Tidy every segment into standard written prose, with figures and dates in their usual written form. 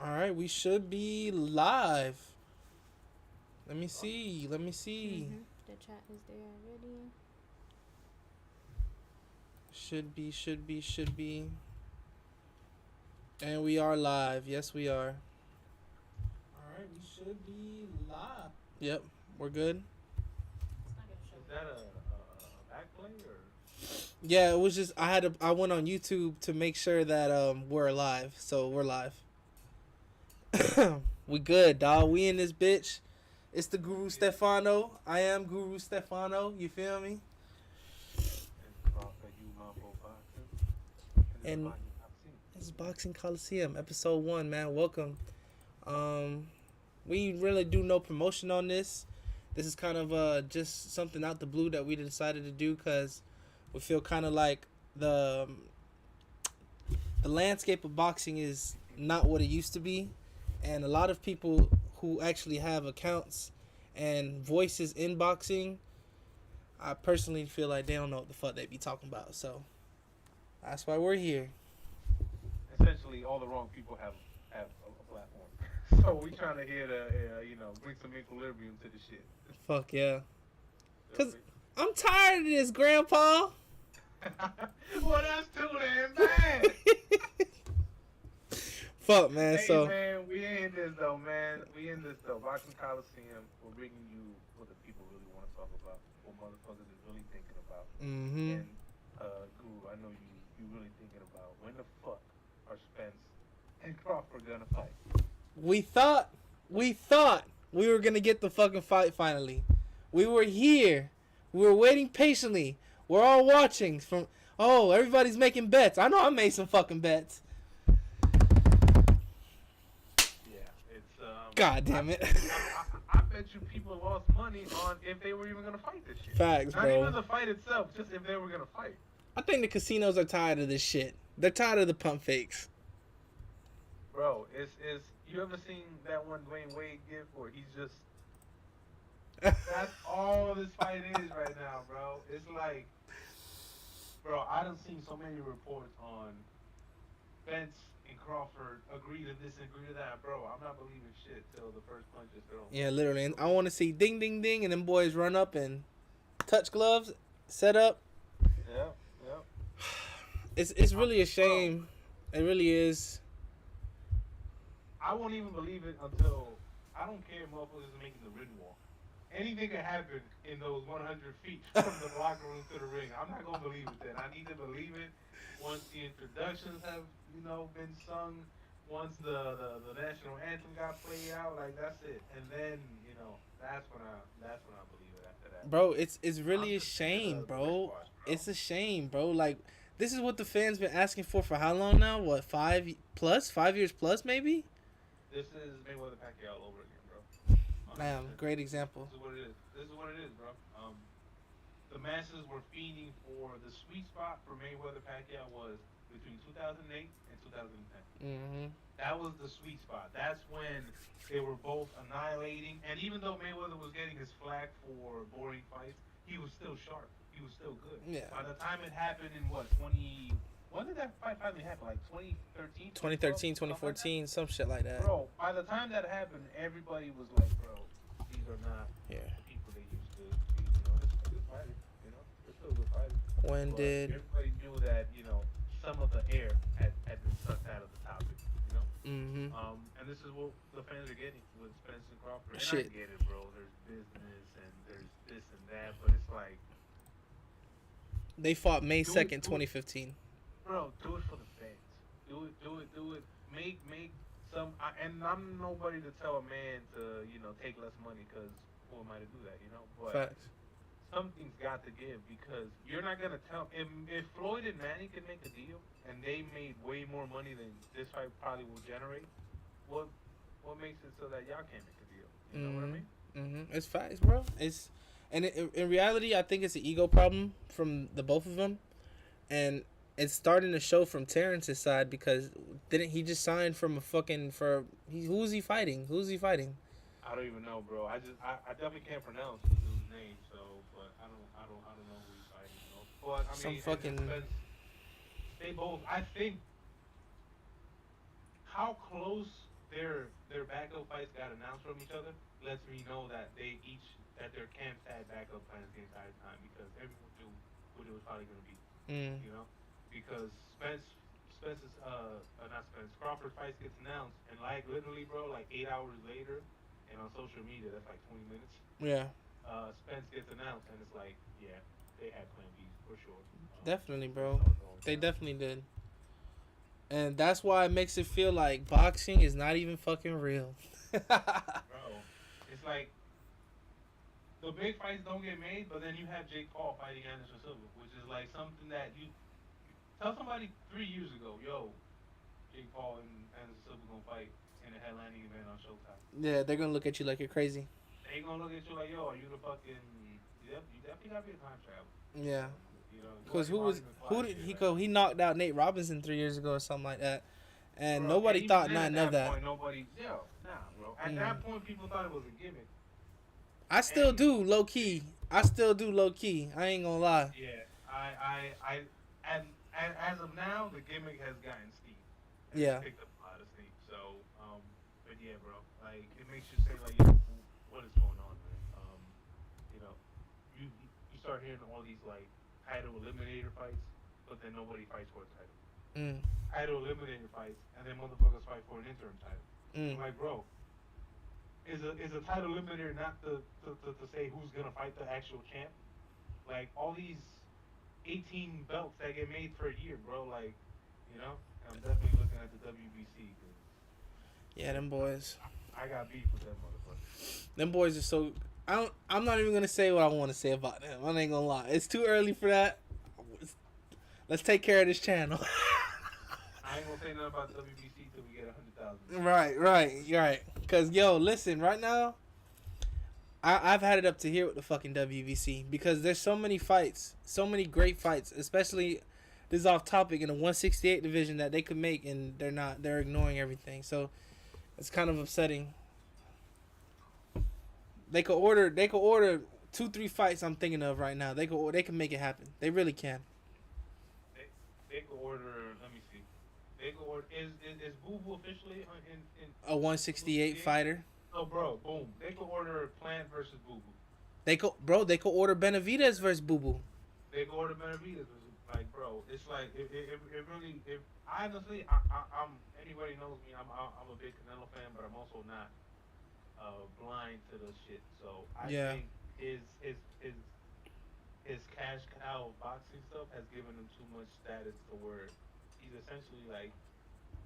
All right, we should be live. Let me see. Let me see. The chat is there already. Should be, should be, should be. And we are live. Yes, we are. All right, we should be live. Yep, we're good. It's not gonna show. Is that a backplay or? Yeah, it was just I went on YouTube to make sure that we're live. So we're live. We good, dog. We in this bitch. It's the Gurustefano. I am Gurustefano. You feel me? And Crawford, you MamboBoxing. And it's Boxing Coliseum, episode 1, man. Welcome. We really do no promotion on this. This is kind of just something out the blue that we decided to do because we feel kind of like the landscape of boxing is not what it used to be, and a lot of people who actually have accounts and voices in boxing, I personally feel like they don't know what the fuck they be talking about. So that's why we're here. Essentially, all the wrong people have a platform. So we trying to here to bring some equilibrium to the shit. Fuck yeah. Cause I'm tired of this, Grandpa. Well, that's too damn bad. Fuck, man. Hey, So man, we in this though, man. We in this though. Boxing Coliseum. We're bringing you what the people really want to talk about. What motherfuckers is really thinking about. And Guru, I know you really thinking about when the fuck are Spence and Crawford gonna fight. we thought we were gonna get the fucking fight finally. We were here. We were waiting patiently. We're all watching from. Oh, everybody's making bets. I know I made some fucking bets. Yeah, it's God damn it. I bet you people lost money on if they were even gonna fight this shit. Facts, Not bro. even the fight itself, just if they were gonna fight. I think the casinos are tired of this shit. They're tired of the pump fakes. Bro, it's you ever seen that one Dwayne Wade gif where he's just that's all this fight is right now, bro. It's like, bro, I done seen so many reports on Spence and Crawford agree to this and agree to that, bro. I'm not believing shit till the first punch is thrown. Yeah, literally. And I want to see ding, ding, ding, and them boys run up and touch gloves, set up. Yeah. It's really a shame. It really is. I won't even believe it until I don't care if motherfuckers are making the ring walk. Anything can happen in those 100 feet from the locker room to the ring. I'm not gonna believe it then. I need to believe it once the introductions have, been sung, once the national anthem got played out, like that's it. And then, that's when I believe it after that. Bro, it's really a shame, bro. It's a shame, bro. Like, this is what the fans been asking for how long now? What, 5 years plus, maybe? This is Mayweather Pacquiao all over again, bro. Damn, great example. This is what it is, bro. The masses were fiending for the sweet spot for Mayweather Pacquiao was between 2008 and 2010. That was the sweet spot. That's when they were both annihilating. And even though Mayweather was getting his flack for boring fights, he was still sharp. He was still good. Yeah. By the time it happened in when did that fight finally happen? Like 2013? 2013, 2014, some shit like that. Bro, by the time that happened, everybody was like, bro, these are not the people they used to be. They're still good fighters. They're still good fighters. But everybody knew that, some of the air had been sucked out of the topic, And this is what the fans are getting with Spence and Crawford. And Shit. I get it, bro. There's business and there's this and that, but it's like, They fought May 2nd, 2015. bro, do it for the fans. Do it. Make some. And I'm nobody to tell a man to, take less money because who am I to do that, But Facts. something's got to give because you're not gonna tell if Floyd and Manny can make a deal and they made way more money than this fight probably will generate. What makes it so that y'all can't make a deal? You know what I mean? It's facts, bro. In reality, I think it's an ego problem from the both of them, and it's starting to show from Terrence's side because didn't he just sign from who's he fighting? I don't even know, bro. I definitely can't pronounce the dude's name, but I don't know who he's fighting. But I mean, they both. I think how close their backup fights got announced from each other lets me know that their camps had backup plans the entire time because everyone knew what it was probably gonna be. Mm. You know, because Spence's not Spence Crawford fights gets announced and like literally, bro, like 8 hours later, and on social media that's like 20 minutes. Yeah, Spence gets announced and it's like, yeah, they had Plan B for sure. definitely, They bro. saw it going They down. definitely did. And that's why it makes it feel like boxing is not even fucking real. Bro, it's like the big fights don't get made, but then you have Jake Paul fighting Anderson Silva, which is like something that you tell somebody 3 years ago, yo, Jake Paul and Anderson Silva gonna fight in a headlining event on Showtime. Yeah, they're gonna look at you like you're crazy. They gonna look at you like, yo, are you the fucking? You definitely gotta be a time traveler. Yeah, You know, because you aren't even who flying did shit he right go? now. He knocked out Nate Robinson 3 years ago or something like that, and Bro, nobody and even thought then, nothing at of that that. point, nobody, bro. At that point, people thought it was a gimmick. I still And do low key. I still do low key. I ain't gonna lie. yeah, and as of now, the gimmick has gotten steam. Yeah. Picked up a lot of steam. So, but yeah, bro, like it makes you say like, yo, what is going on, man? You know, you start hearing all these like title eliminator fights, but then nobody fights for a title. Mm. Title eliminator fights, and then motherfuckers fight for an interim title. Mm. I'm like, bro, is a title eliminator not to say who's gonna fight the actual champ? Like all these 18 belts that get made per year, bro. Like, you know, I'm definitely looking at the WBC because Yeah, them boys. I got beef with that motherfucker. Them boys are so. I'm not even gonna say what I want to say about them. I ain't gonna lie. It's too early for that. Let's take care of this channel. I ain't gonna say nothing about WBC till we get 100,000. Right. Cause yo, listen, right now, I've had it up to here with the fucking WBC because there's so many fights, so many great fights, especially this is off topic in the 168 division that they could make and they're not. They're ignoring everything. So it's kind of upsetting. They could order 2-3 fights I'm thinking of right now. They can make it happen. They really can. They could order. Let me see. They could order. Is Boo Boo officially in A 168 fighter. Oh, bro, boom. They could order Plant versus Boo Boo. They could order Benavidez versus Boo Boo. They could order Benavidez. Like, bro, it's like it really. If honestly, I'm anybody knows me. I'm a big Canelo fan, but I'm also not blind to the shit. So I think his cash cow boxing stuff has given him too much status to where he's essentially like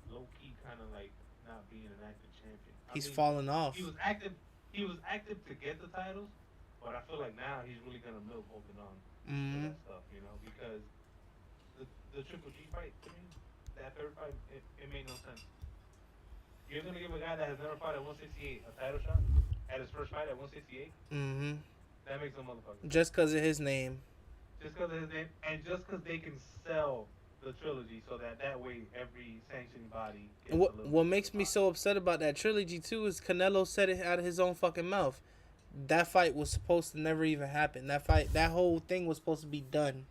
low key, kind of like not being an active champion. He's falling off. He was active. He was active to get the titles, but I feel like now he's really gonna milk holding on to that stuff, you know, because the Triple G fight to me, that third fight, it made no sense. You're gonna give a guy that has never fought at 168 a title shot at his first fight at 168? That makes no motherfucker. Just because of his name. Just because of his name, and just because they can sell the trilogy, so that way every sanctioning body. And what makes me so upset about that trilogy too is Canelo said it out of his own fucking mouth. That fight was supposed to never even happen. That whole thing was supposed to be done.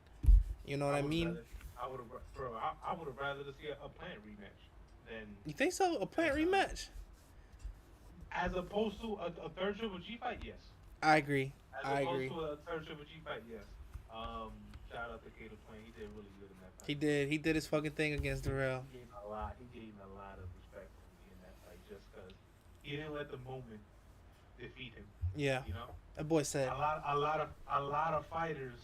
You know what I mean? I would have rather to see a Plant rematch than. You think so? A Plant rematch? As opposed to a third Triple G fight, yes. I agree. As opposed to a third Triple G fight, yes. Shout out to Kato Plant. He did really good in that fight. He did. He did his fucking thing against Darrell. He gained a lot of respect from me in that fight just because he didn't let the moment defeat him. Yeah. You know. That boy said. A lot of fighters,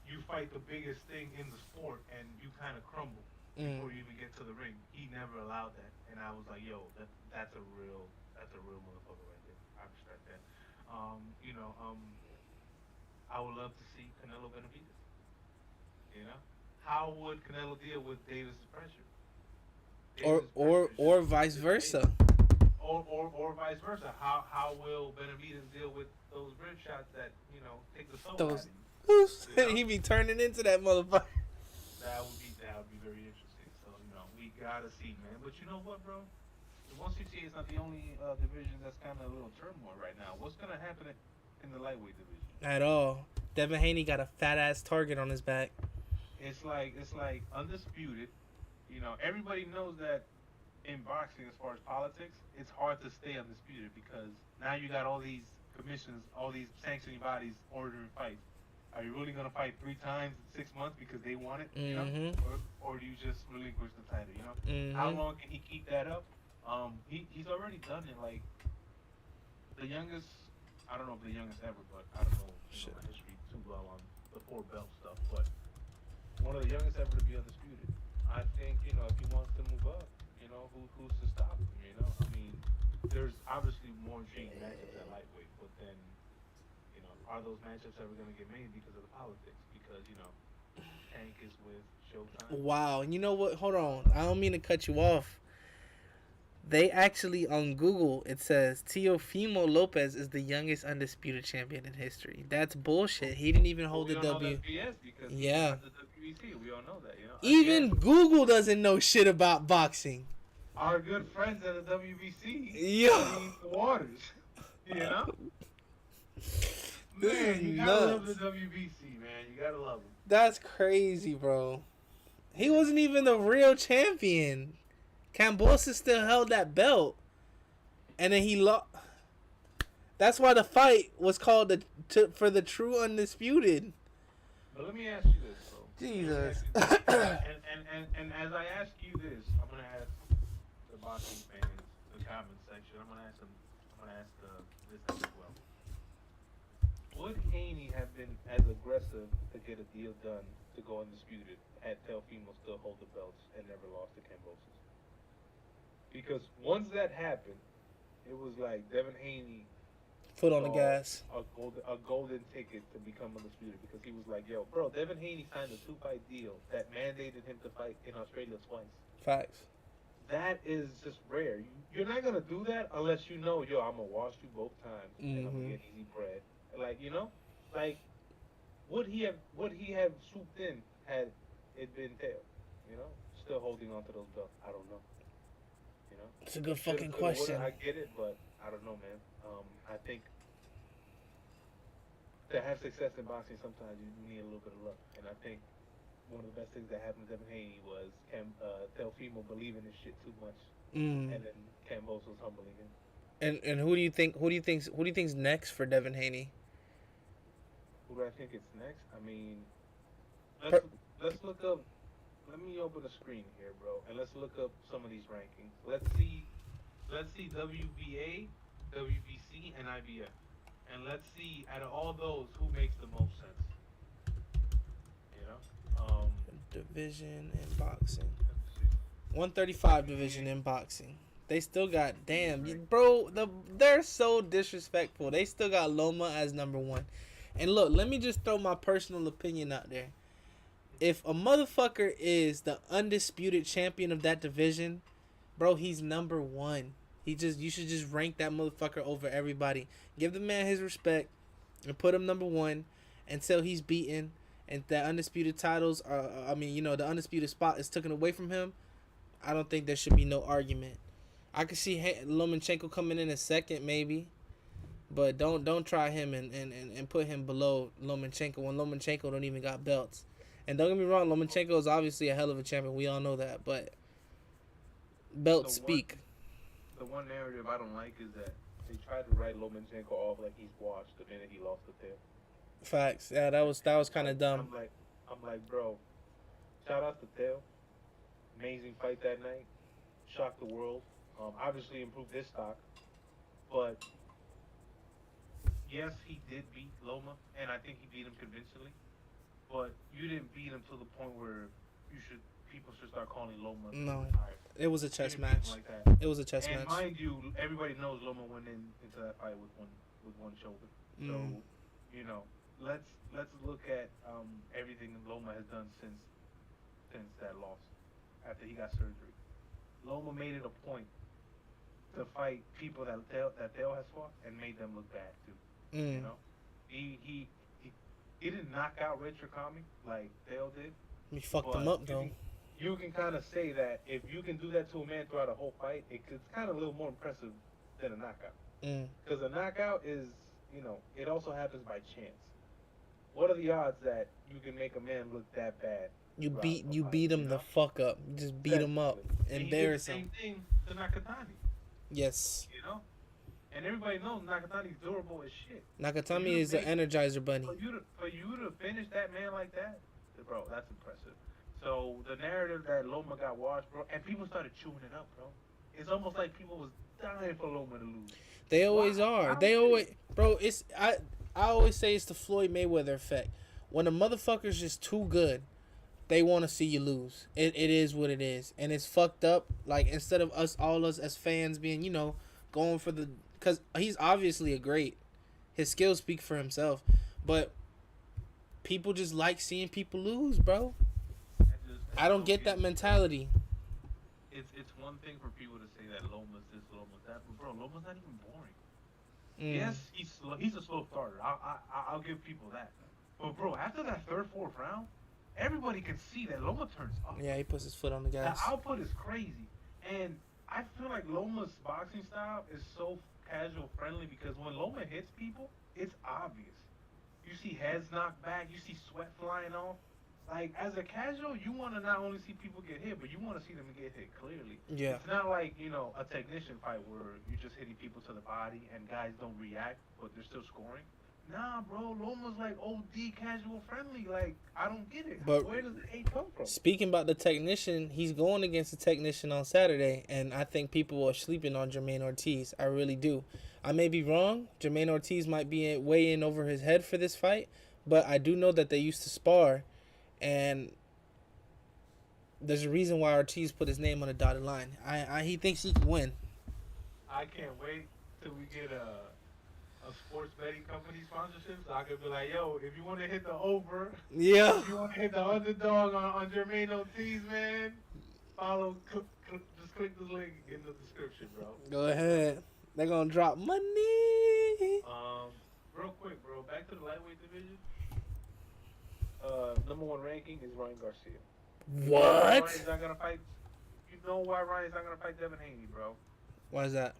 you fight the biggest thing in the sport and you kind of crumble before you even get to the ring. He never allowed that, and I was like, yo, that's a real motherfucker right there. I respect that. I would love to see Canelo Benavidez. You know, how would Canelo deal with Davis' pressure? Or vice versa. Or vice versa. How will Benavidez deal with those rib shots that take the soul out of you? He be turning into that motherfucker. That would be very interesting. So we gotta see, man. But you know what, bro? The 168 is not the only division that's kind of a little turmoil right now. What's gonna happen in the lightweight division? At all. Devin Haney got a fat ass target on his back. It's like undisputed. Everybody knows that in boxing, as far as politics, it's hard to stay undisputed because now you got all these commissions, all these sanctioning bodies ordering fights. Are you really gonna fight 3 times in 6 months because they want it, you know, Mm-hmm. or do you just relinquish the title, you know? How Mm-hmm. long can he keep that up? He's already done it. Like the youngest, I don't know if the youngest ever, but I don't know, Shit. my history too well on the four belt stuff, but one of the youngest ever to be undisputed. I think if he wants to move up, who's to stop him? I mean, there's obviously more intriguing matchups at lightweight, but then are those matchups ever going to get made because of the politics? Because Tank is with Showtime. Wow. You know what? Hold on. I don't mean to cut you off. They actually on Google it says Teofimo Lopez is the youngest undisputed champion in history. That's bullshit. He didn't even hold We the all know W. that's BS because Yeah. he's not the WBC. We all know that. Even Again, Google doesn't know shit about boxing. our good friends at the WBC Yeah. studying the waters. You know. This Man, is you gotta love nuts. the WBC, man. You gotta love them. That's crazy, bro. He wasn't even the real champion. Cambosa still held that belt, and then he lost. That's why the fight was called for the true undisputed. But let me ask you this, bro. Jesus. And as I ask you this, I'm gonna ask the boxing fans, the comment section. I'm gonna ask them. I'm gonna ask this as well. Would Haney have been as aggressive to get a deal done to go undisputed had Teofimo still hold the belts and never lost to Cambosis? Because once that happened, it was like Devin Haney Foot on the saw gas. a golden ticket to become undisputed because he was like, yo, bro, Devin Haney signed a 2-fight deal that mandated him to fight in Australia twice. Facts. That is just rare. You're not gonna do that unless you know, yo, I'm gonna wash you both times and I'm gonna get easy bread. Like, like would he have swooped in had it been Teo? Still holding on to those belts. I don't know. It's a good fucking Coulda, question. I get it, but I don't know, man. I think to have success in boxing, sometimes you need a little bit of luck, and I think one of the best things that happened to Devin Haney was Teofimo believing this shit too much, and then Cambos was humbling him. And who do you think's next for Devin Haney? Who do I think it's next? I mean, let's look up. Let me open the screen here, bro, and let's look up some of these rankings. Let's see WBA, WBC, and IBF, and let's see out of all those who makes the most sense. Division in boxing. Let's see. 135 division in boxing. They still got bro. They're so disrespectful. They still got Loma as number 1. And look, let me just throw my personal opinion out there. If a motherfucker is the undisputed champion of that division, bro, he's number 1. You should just rank that motherfucker over everybody. Give the man his respect and put him number 1 until he's beaten and the undisputed titles are. The undisputed spot is taken away from him. I don't think there should be no argument. I could see Lomachenko coming in second maybe, but don't try him and put him below Lomachenko when Lomachenko don't even got belts. And don't get me wrong, Lomachenko is obviously a hell of a champion. We all know that, but belts speak. The one narrative I don't like is that they tried to write Lomachenko off like he's washed the minute he lost the tail. Facts. Yeah, that was kind of dumb. I'm like, bro, shout out to Teo. Amazing fight that night. Shocked the world. Obviously improved his stock. But yes, he did beat Loma, and I think he beat him convincingly. But you didn't beat him to the point where people should start calling Loma. No. Retired. It was a chess match. Like that. It was a chess match. And mind you, everybody knows Loma went into that fight with one shoulder. So let's look at everything Loma has done since that loss after he got surgery. Loma made it a point to fight people that Theo has fought and made them look bad too. He didn't knock out Red Tricami like Theo did. He fucked them up though. You can kind of say that if you can do that to a man throughout a whole fight, it's kind of a little more impressive than a knockout. Because a knockout is, it also happens by chance. What are the odds that you can make a man look that bad? You beat him the fuck up. You just beat him up, embarrass him. to Nakatani. Yes. You know, and everybody knows Nakatani's durable as shit. Nakatami is an Energizer Bunny. For you to finish that man like that, bro, that's impressive. So the narrative that Loma got washed, bro, and people started chewing it up, bro. It's almost like people was dying for Loma to lose. They always are. They always, bro. I always say it's the Floyd Mayweather effect. When a motherfucker's just too good, they want to see you lose. It is what it is, and it's fucked up. Like instead of us as fans being, going for the, because he's obviously a great. His skills speak for himself, but people just like seeing people lose, bro. I don't get that mentality. It's one thing for people to say that Loma's this, Loma's that, but bro, Loma's not even boring. Yes, he's slow, he's a slow starter. I'll give people that. But bro, after that third, fourth round, everybody can see that Loma turns up. Yeah, he puts his foot on the gas. The output is crazy, and I feel like Loma's boxing style is so casual friendly because when Loma hits people, it's obvious. You see heads knocked back, you see sweat flying off. Like, as a casual, you want to not only see people get hit, but you want to see them get hit clearly. Yeah. It's not like, a technician fight where you're just hitting people to the body and guys don't react, but they're still scoring. Nah, bro, Loma's like OD casual friendly. Like, I don't get it. But where does the hate come from? Speaking about the technician, he's going against the technician on Saturday, and I think people are sleeping on Jermaine Ortiz. I really do. I may be wrong. Jermaine Ortiz might be way in over his head for this fight, but I do know that they used to spar. And there's a reason why Ortiz put his name on the dotted line. He thinks he can win. I can't wait till we get a sports betting company sponsorship so I could be like, yo, if you want to hit the over, yeah, if you want to hit the underdog on Jermaine Ortiz, man, just click the link in the description, bro. Go ahead. They're going to drop money. Real quick, bro, back to the lightweight division. Number one ranking is Ryan Garcia. What? Ryan's not gonna fight. You know why Ryan's not gonna fight Devin Haney, bro? Why is that?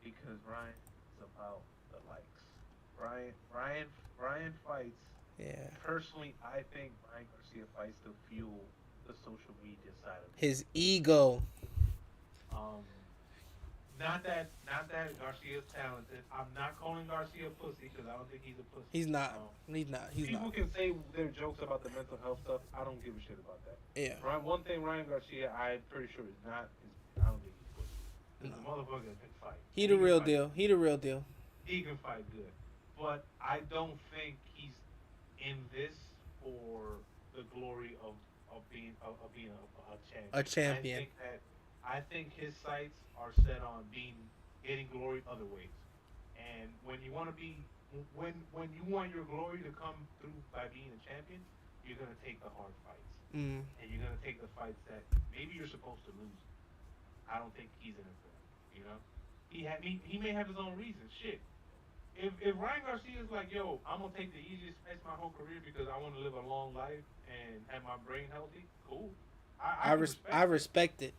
Because Ryan's about the likes. Ryan fights. Yeah. Personally, I think Ryan Garcia fights to fuel the social media side of it. His ego. Not that Garcia's talented. I'm not calling Garcia a pussy because I don't think he's a pussy. He's not. People can say their jokes about the mental health stuff. I don't give a shit about that. Yeah. One thing Ryan Garcia, I'm pretty sure is not. I don't think he's a pussy. Because the motherfucker can fight. He the real deal. He the real deal. He can fight good, but I don't think he's in this for the glory of being a champion. A champion. I think his sights are set on getting glory other ways. And when you want you want your glory to come through by being a champion, you're gonna take the hard fights, and you're gonna take the fights that maybe you're supposed to lose. I don't think he's in it for that. He may have his own reasons. Shit. If Ryan Garcia is like, yo, I'm gonna take the easiest fights my whole career because I want to live a long life and have my brain healthy, cool. I respect it.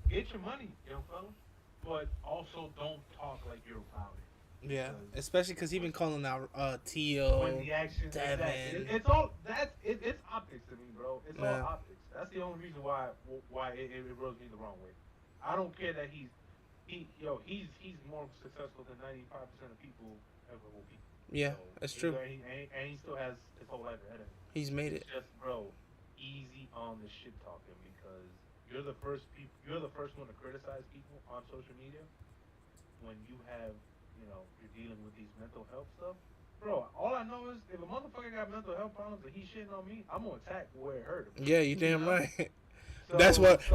Get your money, young fella, but also don't talk like you're about it. Yeah, especially because he's been calling out T.O. When the action, Devin. it's all it's optics to me, bro. It's all optics. That's the only reason why it rubs me the wrong way. I don't care that he's more successful than 95% of people ever will be. Yeah, so, that's true. And he still has his whole life ahead of him. He's made it. It's just, bro, easy on the shit talking because you're the first one to criticize people on social media when you have, you're dealing with these mental health stuff. Bro, all I know is if a motherfucker got mental health problems and he's shitting on me, I'm gonna attack where it hurt him. Yeah, you damn right. So,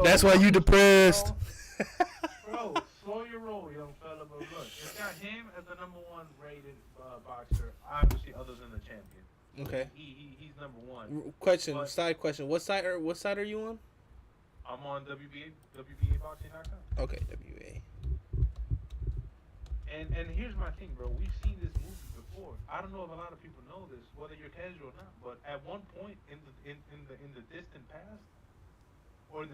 that's why you depressed. Bro, slow your roll, young fella. But look, it's got him as the number one rated boxer, obviously other than the champion. Okay. He's number one. Side question. What side are you on? I'm on WBAboxing.com. Okay, WBA. And here's my thing, bro. We've seen this movie before. I don't know if a lot of people know this, whether you're casual or not. But at one point in the distant past, or in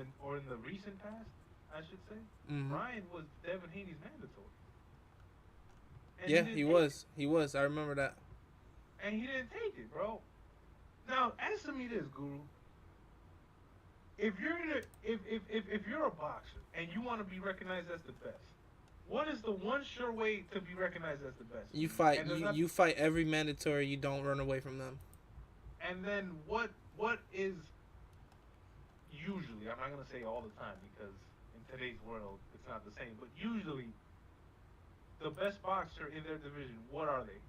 the recent past, I should say, Ryan was Devin Haney's mandatory. And yeah, he was. He was. I remember that. And he didn't take it, bro. Now, answer me this, Guru. if you're a boxer and you want to be recognized as the best, what is the one sure way to be recognized as the best? You fight. And You fight every mandatory. You don't run away from them. and then what is usually, I'm not gonna say all the time because in today's world it's not the same, but usually the best boxer in their division, what are they?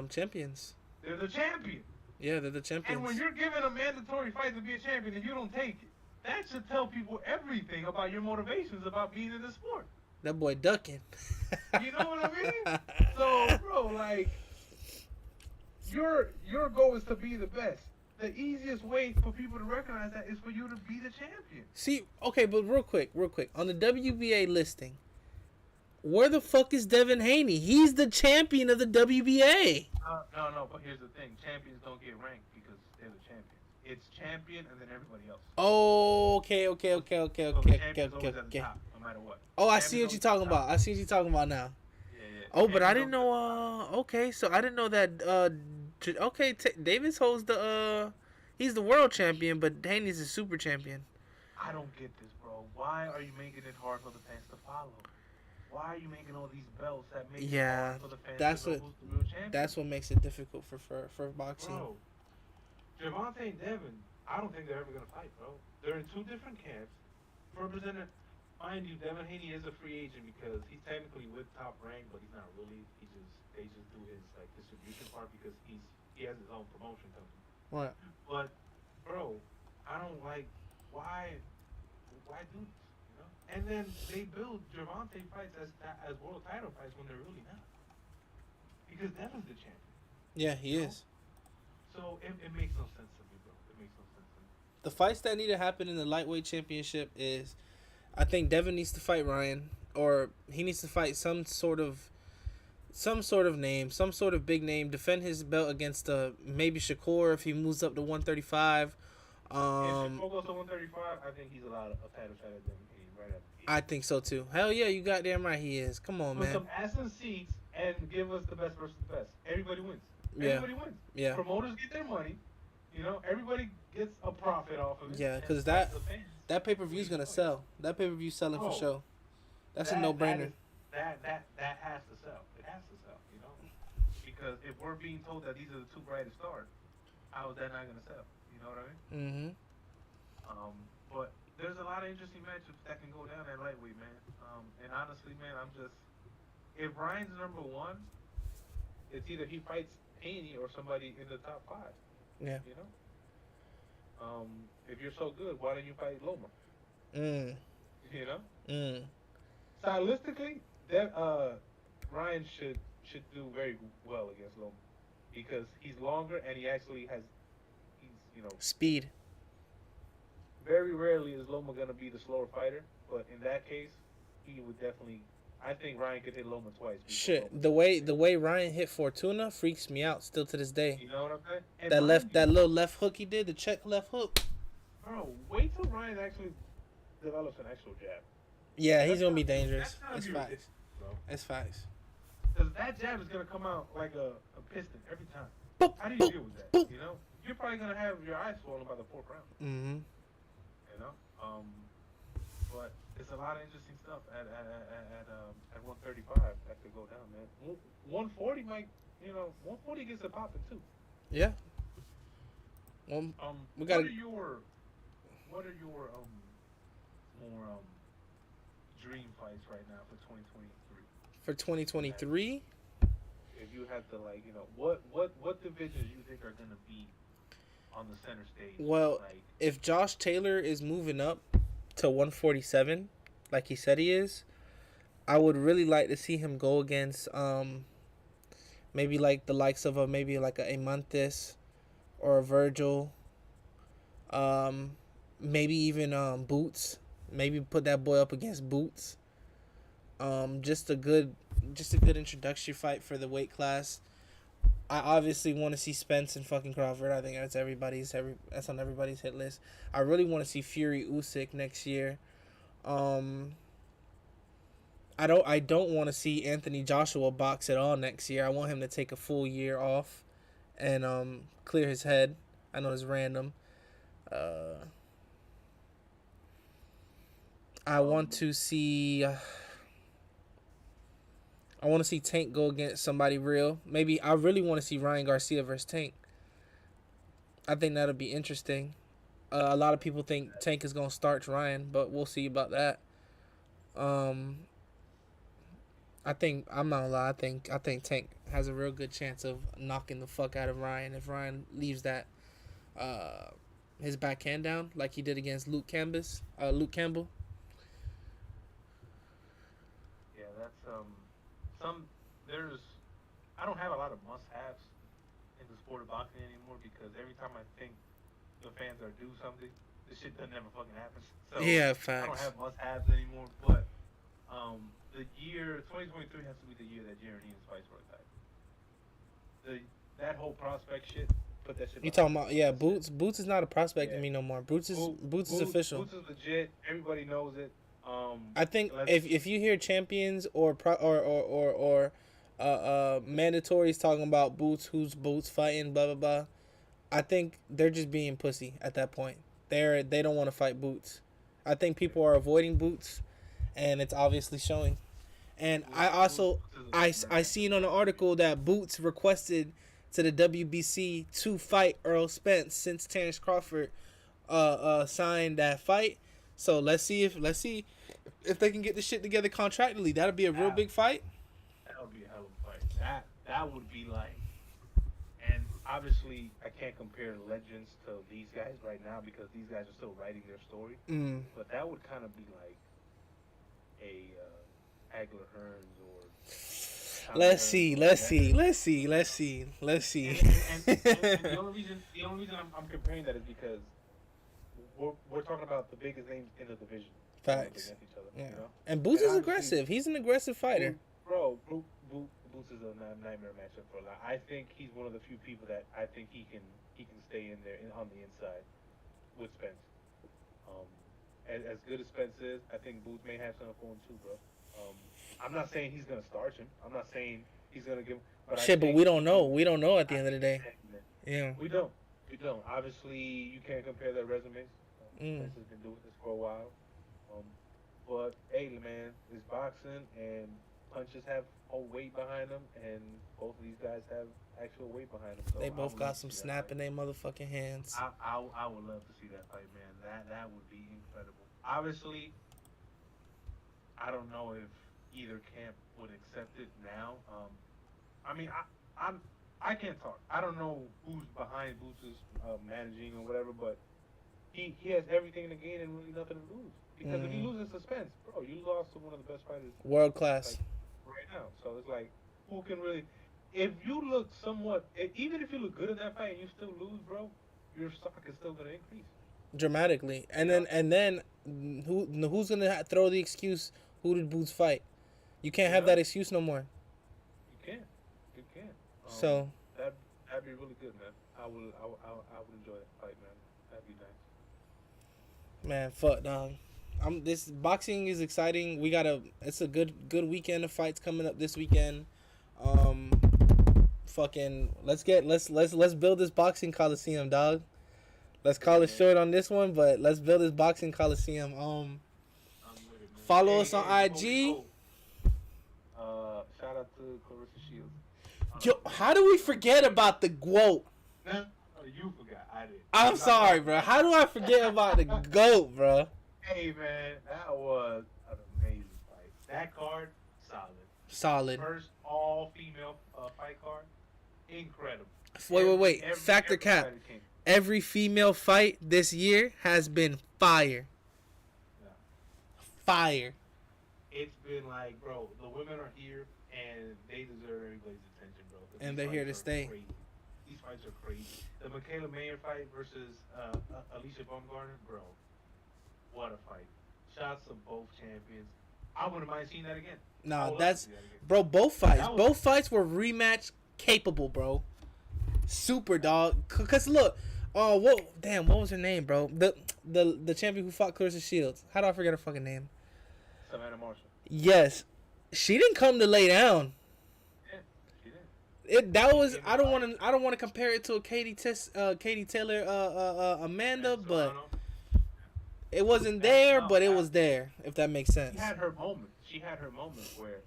Champions. They're the champion. Yeah, they're the champions. And when you're given a mandatory fight to be a champion and you don't take it, that should tell people everything about your motivations about being in the sport. That boy ducking. You know what I mean? So, bro, like, your goal is to be the best. The easiest way for people to recognize that is for you to be the champion. See, okay, but real quick, on the WBA listing, where the fuck is Devin Haney? He's the champion of the WBA. No, but here's the thing. Champions don't get ranked because they're the champions. It's champion and then everybody else. Oh, okay. So the champion's always at the top, no matter what. Oh, I see what you're talking about. I see what you're talking about now. Yeah. Oh, but I didn't know. Okay, so I didn't know that. Davis holds the. He's the world champion, but Haney's a super champion. I don't get this, bro. Why are you making it hard for the fans to follow? Why are you making all these belts that make it hard for the fans to know who's the real champion? That's what makes it difficult for boxing. Bro, Gervonta and Devin, I don't think they're ever gonna fight, bro. They're in two different camps. Represented, mind you, Devin Haney is a free agent because he's technically with Top Rank, but he's not really. They just do his like distribution part because he has his own promotion company. What? But, bro, I don't like why do this, you know? And then they build Gervonta fights as world title fights when they're really not, because Devin's the champion. Yeah, he is. So it makes no sense to me, bro. It makes no sense to me. The fights that need to happen in the lightweight championship is, I think Devin needs to fight Ryan, or he needs to fight some sort of name, some sort of big name, defend his belt against maybe Shakur if he moves up to 135. If Shakur goes to 135, I think he's allowed a title shot at Devin Haney right after. I think so too. Hell yeah, you goddamn right he is. Come on, Put man. some ass in seats and give us the best versus the best. Everybody wins. Yeah. Everybody wins. Yeah. Promoters get their money. You know, everybody gets a profit off of it. Yeah, because and that pay-per-view is gonna sell. That pay-per-view selling for sure. That's a no-brainer. That has to sell. It has to sell. You know, because if we're being told that these are the two brightest stars, how is that not gonna sell? You know what I mean? Mm-hmm. But there's a lot of interesting matchups that can go down at lightweight, man. And honestly, man, if Ryan's number one, it's either he fights Haney or somebody in the top 5. Yeah. You know? If you're so good, why don't you fight Loma? You know? Stylistically, Ryan should do very well against Loma because he's longer and he's speed. Very rarely is Loma gonna be the slower fighter, but in that case, he would definitely. I think Ryan could hit Loma twice. Shit, the way Ryan hit Fortuna freaks me out still to this day. You know what I'm saying? And that little left hook he did, the check left hook. Bro, wait till Ryan actually develops an actual jab. Yeah, he's gonna be dangerous. That's That's facts. That's facts. Because that jab is gonna come out like a piston every time. Boop, How do you boop, deal with that? boop. You know, you're probably gonna have your eyes swollen by the 4th round. Mm-hmm. You know, but it's a lot of interesting stuff at 135 that could go down, man. 140 might, 140 gets a popping too. Yeah. Well, we got. What are your more dream fights right now for 2023? For 2023. If you had to what divisions you think are gonna be on the center stage? Well, if Josh Taylor is moving up to 147, like he said he is, I would really like to see him go against maybe like the likes of maybe like a Montes or a Virgil, maybe even Boots. Maybe put that boy up against Boots. Just a good introductory fight for the weight class. I obviously want to see Spence and fucking Crawford. I think that's that's on everybody's hit list. I really want to see Fury Usyk next year. I don't want to see Anthony Joshua box at all next year. I want him to take a full year off and clear his head. I know it's random. I want to see. I want to see Tank go against somebody real. Maybe I really want to see Ryan Garcia versus Tank. I think that'll be interesting. A lot of people think Tank is gonna start Ryan, but we'll see about that. Um, I think I'm not gonna lie. I think Tank has a real good chance of knocking the fuck out of Ryan if Ryan leaves that his backhand down like he did against Luke Campbell. Yeah, that's there's I don't have a lot of must-haves in the sport of boxing anymore because every time I think the fans are due something, this shit doesn't never fucking happen. So Yeah, I don't facts. have must-haves anymore. But the year 2023 has to be the year that Jaron Ennis fights for a title. That whole prospect shit. Put that shit. You talking about Boots? Boots is not a prospect to me no more. Boots is official. Boots is legit. Everybody knows it. I think if you hear champions or mandatories talking about Boots, who's Boots fighting, blah blah blah, I think they're just being pussy at that point. They don't want to fight Boots. I think people are avoiding Boots, and it's obviously showing. And I seen on an article that Boots requested to the WBC to fight Earl Spence since Terrence Crawford signed that fight. So let's see if they can get this shit together contractually. That'll be a real big fight. That would be a hell of a fight. That would be like, and obviously I can't compare legends to these guys right now because these guys are still writing their story. But that would kind of be like a Hagler Hearns or. Let's see. And the only reason I'm comparing that is because we're talking about the biggest names in the division. Facts. Against each other, Yeah. you know? And Boots is aggressive. He's an aggressive fighter. Boots is a nightmare matchup for a lot. I think he's one of the few people that I think he can stay in there on the inside with Spence. As good as Spence is, I think Boots may have something for him too, bro. I'm not saying he's gonna starch him. I'm not saying he's gonna give. But but we don't know. We don't know at the end of the day. Yeah. We don't. Obviously, you can't compare their resumes. Spence has been doing this for a while. But hey, man, it's boxing, and punches have whole weight behind them, and both of these guys have actual weight behind them. So They both got some snap in their motherfucking hands. I would love to see that fight, man. That would be incredible. Obviously, I don't know if either camp would accept it now. I mean, I can't talk. I don't know who's behind Boots' managing or whatever, but he has everything to gain and really nothing to lose. Because if he loses suspense, bro, you lost to one of the best fighters. World class. Right now. So it's like, who can really... If you look somewhat... Even if you look good in that fight and you still lose, bro, your stock is still going to increase. Dramatically. And then who's going to throw the excuse, who did Boots fight? You can't have that excuse no more. You can't. So... That'd be really good, man. I would enjoy that fight, man. That'd be nice. Man, fuck, dog. This boxing is exciting. It's a good weekend of fights coming up this weekend. Let's build this boxing Coliseum, dog. Let's call it short on this one, but let's build this boxing Coliseum. Follow us on IG. Shout out to Clarissa Shields. Yo, how do we forget about the GOAT? Nah, you forgot. I did. I'm sorry, bro. How do I forget about the GOAT, bro? Hey, man, that was an amazing fight. That card, Solid. First all-female fight card, incredible. Wait. Factor cap. Every female fight this year has been fire. Yeah. Fire. It's been like, bro, the women are here, and they deserve everybody's attention, bro. And they're here to stay. Crazy. These fights are crazy. The Michaela Mayer fight versus Alicia Baumgartner, bro. What a fight. Shots of both champions. I wouldn't mind seeing that again. No, bro, both fights were rematch capable, bro. Super, dog. Cause look, what was her name, bro? The champion who fought Clarissa Shields. How do I forget her fucking name? Savannah Marshall. Yes. She didn't come to lay down. Yeah, she did. I don't want to compare it to a Katie Taylor Amanda, but It wasn't there, No, but it was there. If that makes sense. She had her moment. She had her moment where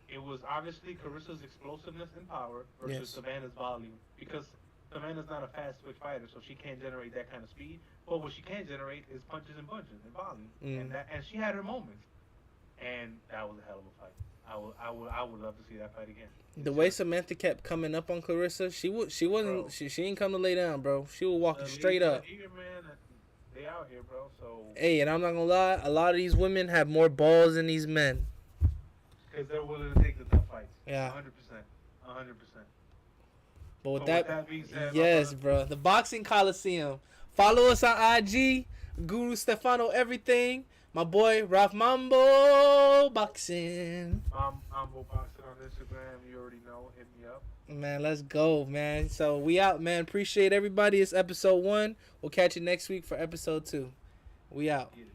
it was obviously Carissa's explosiveness and power versus Yes. Savannah's volume. Because Savannah's not a fast switch fighter, so she can't generate that kind of speed. But what she can generate is punches and punches and volume. And she had her moments. And that was a hell of a fight. I would love to see that fight again. The way Samantha kept coming up on Clarissa, she didn't come to lay down, bro. She was walking straight up. Here, man, they out here, bro. So Hey, and I'm not gonna lie, a lot of these women have more balls than these men. because they're willing to take the tough fights. Yeah. 100%. But with So that being said, yes, my bro. The Boxing Coliseum. Follow us on IG, Gurustefano everything. My boy Ralph MamboBoxing. MamboBoxing on Instagram. You already know. Hit me up. Man, let's go, man. So we out, man. Appreciate everybody. It's episode 1. We'll catch you next week for episode 2. We out. Get it.